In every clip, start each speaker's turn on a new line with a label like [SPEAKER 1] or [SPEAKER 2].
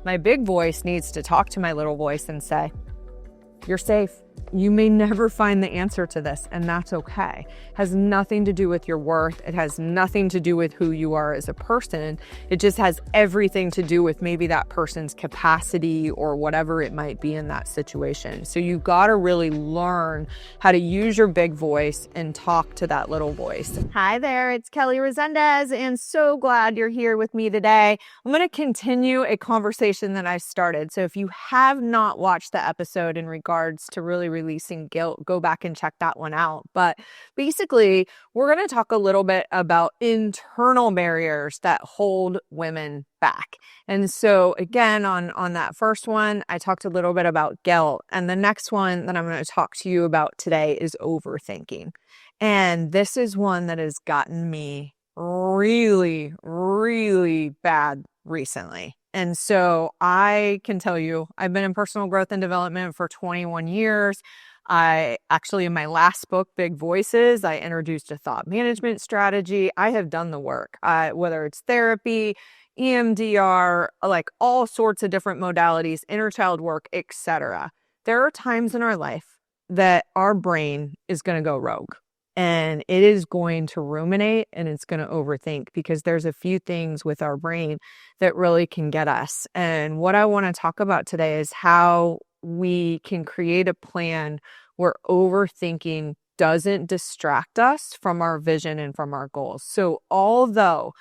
[SPEAKER 1] My big voice needs to talk to my little voice and say, you're safe. You may never find the answer to this, and that's okay. It has nothing to do with your worth. It has nothing to do with who you are as a person. It just has everything to do with maybe that person's capacity or whatever it might be in that situation. So you got to really learn how to use your big voice and talk to that little voice. Hi there, it's Kelly Resendez, and so glad you're here with me today. I'm going to continue a conversation that I started. So if you have not watched the episode in regards to really releasing guilt, go back and check that one out. But basically, we're going to talk a little bit about internal barriers that hold women back. And so again, on that first one, I talked a little bit about guilt. And the next one that I'm going to talk to you about today is overthinking. And this is one that has gotten me really, really bad recently. And so I can tell you, I've been in personal growth and development for 21 years. I actually, in my last book, Big Voices, I introduced a thought management strategy. I have done the work, whether it's therapy, EMDR, like all sorts of different modalities, inner child work, etc. There are times in our life that our brain is going to go rogue. And it is going to ruminate and it's going to overthink because there's a few things with our brain that really can get us. And what I want to talk about today is how we can create a plan where overthinking doesn't distract us from our vision and from our goals. So although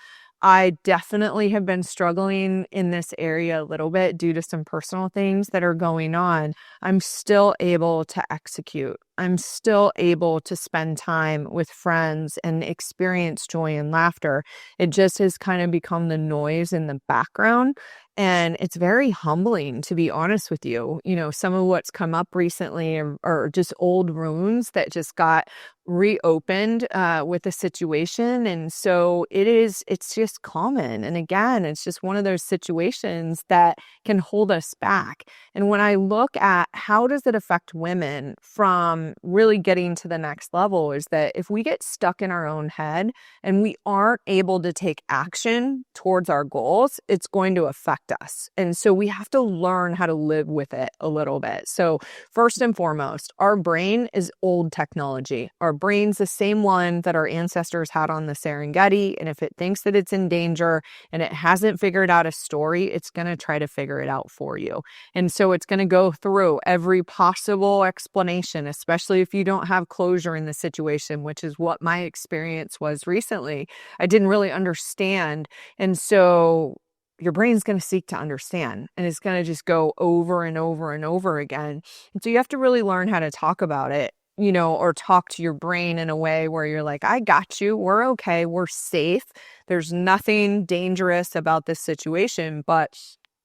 [SPEAKER 1] I definitely have been struggling in this area a little bit due to some personal things that are going on, I'm still able to execute. I'm still able to spend time with friends and experience joy and laughter. It just has kind of become the noise in the background. And it's very humbling, to be honest with you. You know, some of what's come up recently are just old wounds that just got reopened with the situation. And so it's just common. And again, it's just one of those situations that can hold us back. And when I look at how does it affect women from really getting to the next level, is that if we get stuck in our own head and we aren't able to take action towards our goals, it's going to affect us. And so we have to learn how to live with it a little bit. So first and foremost, our brain is old technology. Our brain's the same one that our ancestors had on the Serengeti. And if it thinks that it's in danger and it hasn't figured out a story, it's going to try to figure it out for you. And so it's going to go through every possible explanation, especially if you don't have closure in the situation, which is what my experience was recently. I didn't really understand. And so your brain's going to seek to understand, and it's going to just go over and over and over again. And so you have to really learn how to talk about it, you know, or talk to your brain in a way where you're like, I got you. We're okay. We're safe. There's nothing dangerous about this situation, but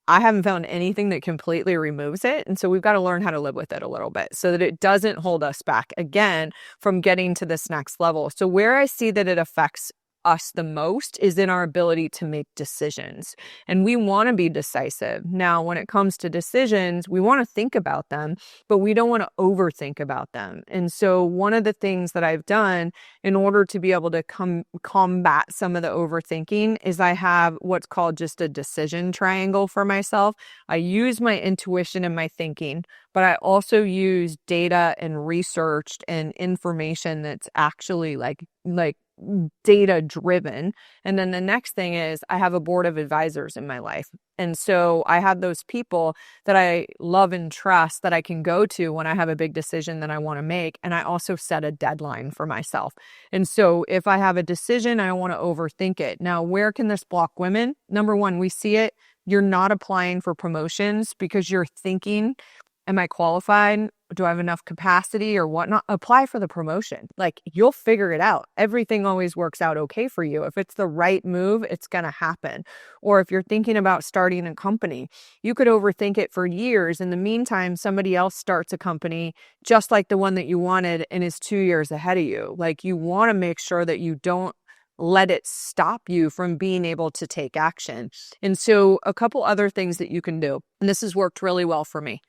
[SPEAKER 1] I haven't found anything that completely removes it. And so we've got to learn how to live with it a little bit so that it doesn't hold us back again from getting to this next level. So where I see that it affects us the most is in our ability to make decisions. And we want to be decisive. Now, when it comes to decisions, we want to think about them, but we don't want to overthink about them. And so one of the things that I've done in order to be able to combat some of the overthinking is I have what's called just a decision triangle for myself. I use my intuition and my thinking, but I also use data and research and information that's actually like data driven. And then the next thing is I have a board of advisors in my life. And so I have those people that I love and trust that I can go to when I have a big decision that I want to make. And I also set a deadline for myself. And so if I have a decision, I don't want to overthink it. Now, where can this block women? Number one, we see it. You're not applying for promotions because you're thinking, am I qualified? Do I have enough capacity or whatnot? Apply for the promotion. Like, you'll figure it out. Everything always works out okay for you. If it's the right move, it's going to happen. Or if you're thinking about starting a company, you could overthink it for years. In the meantime, somebody else starts a company just like the one that you wanted and is 2 years ahead of you. Like, you want to make sure that you don't let it stop you from being able to take action. And so a couple other things that you can do, and this has worked really well for me.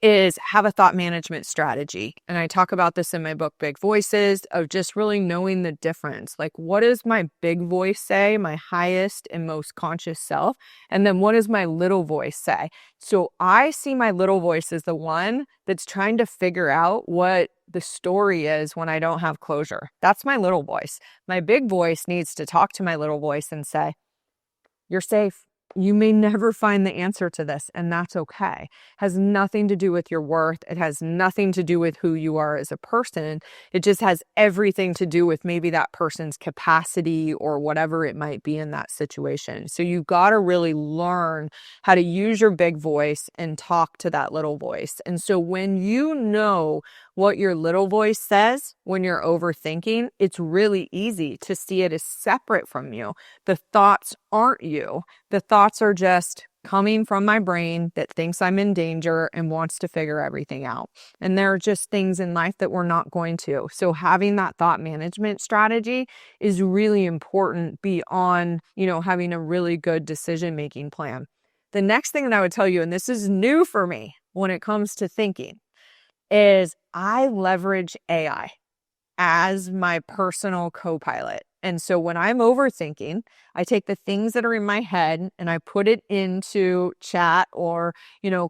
[SPEAKER 1] is have a thought management strategy. And I talk about this in my book, Big Voices, of just really knowing the difference. Like, what does my big voice say, my highest and most conscious self? And then what does my little voice say? So I see my little voice as the one that's trying to figure out what the story is when I don't have closure. That's my little voice. My big voice needs to talk to my little voice and say, you're safe. You may never find the answer to this, and that's okay. Has nothing to do with your worth. It has nothing to do with who you are as a person. It just has everything to do with maybe that person's capacity or whatever it might be in that situation. So you got to really learn how to use your big voice and talk to that little voice. And so when you know what your little voice says when you're overthinking, it's really easy to see it as separate from you. The thoughts aren't you. The thoughts are just coming from my brain that thinks I'm in danger and wants to figure everything out. And there are just things in life that we're not going to. So having that thought management strategy is really important beyond, having a really good decision-making plan. The next thing that I would tell you, and this is new for me when it comes to thinking, is I leverage AI as my personal copilot. And so when I'm overthinking, I take the things that are in my head and I put it into chat or,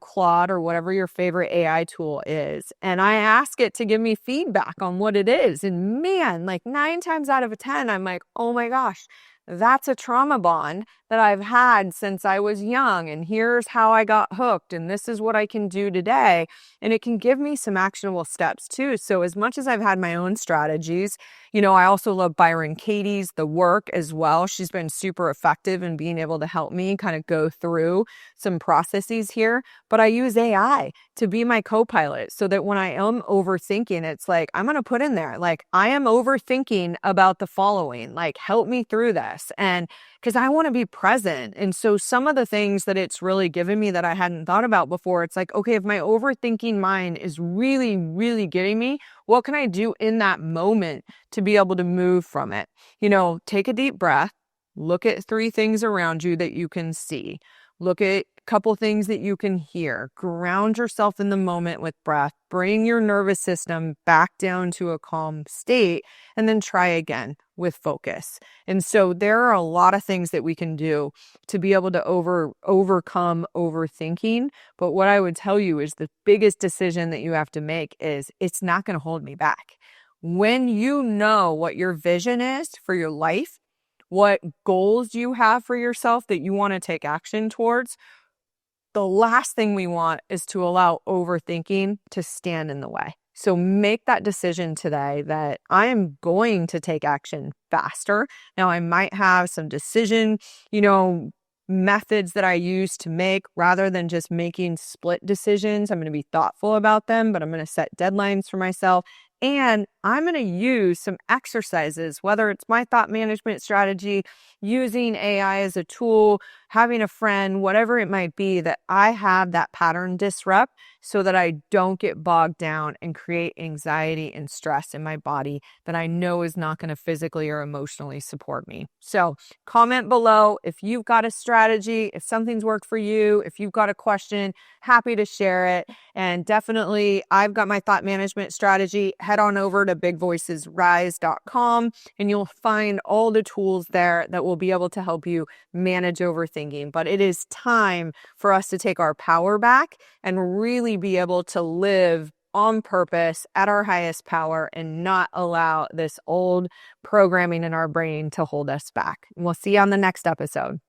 [SPEAKER 1] Claude or whatever your favorite AI tool is. And I ask it to give me feedback on what it is. And man, like 9 times out of 10, I'm like, oh my gosh, that's a trauma bond that I've had since I was young. And here's how I got hooked. And this is what I can do today. And it can give me some actionable steps too. So as much as I've had my own strategies, I also love Byron Katie's The Work as well. She's been super effective in being able to help me kind of go through some processes here. But I use AI to be my co-pilot so that when I am overthinking, it's like, I'm going to put in there, like, I am overthinking about the following, like, help me through this. And because I want to be present. And so some of the things that it's really given me that I hadn't thought about before, it's like, okay, if my overthinking mind is really, really getting me, what can I do in that moment to be able to move from it? Take a deep breath, look at 3 things around you that you can see, look at a couple things that you can hear, ground yourself in the moment with breath, bring your nervous system back down to a calm state, and then try again with focus. And so there are a lot of things that we can do to be able to overcome overthinking. But what I would tell you is the biggest decision that you have to make is it's not going to hold me back. When you know what your vision is for your life, what goals you have for yourself that you want to take action towards, the last thing we want is to allow overthinking to stand in the way. So make that decision today that I am going to take action faster. Now, I might have some decision, methods that I use to make rather than just making split decisions. I'm going to be thoughtful about them, but I'm going to set deadlines for myself. And I'm going to use some exercises, whether it's my thought management strategy, using AI as a tool, having a friend, whatever it might be, that I have that pattern disrupt so that I don't get bogged down and create anxiety and stress in my body that I know is not going to physically or emotionally support me. So comment below if you've got a strategy, if something's worked for you, if you've got a question, happy to share it. And definitely, I've got my thought management strategy. Head on over to bigvoicesrise.com and you'll find all the tools there that will be able to help you manage overthinking. But it is time for us to take our power back and really be able to live on purpose at our highest power and not allow this old programming in our brain to hold us back. We'll see you on the next episode.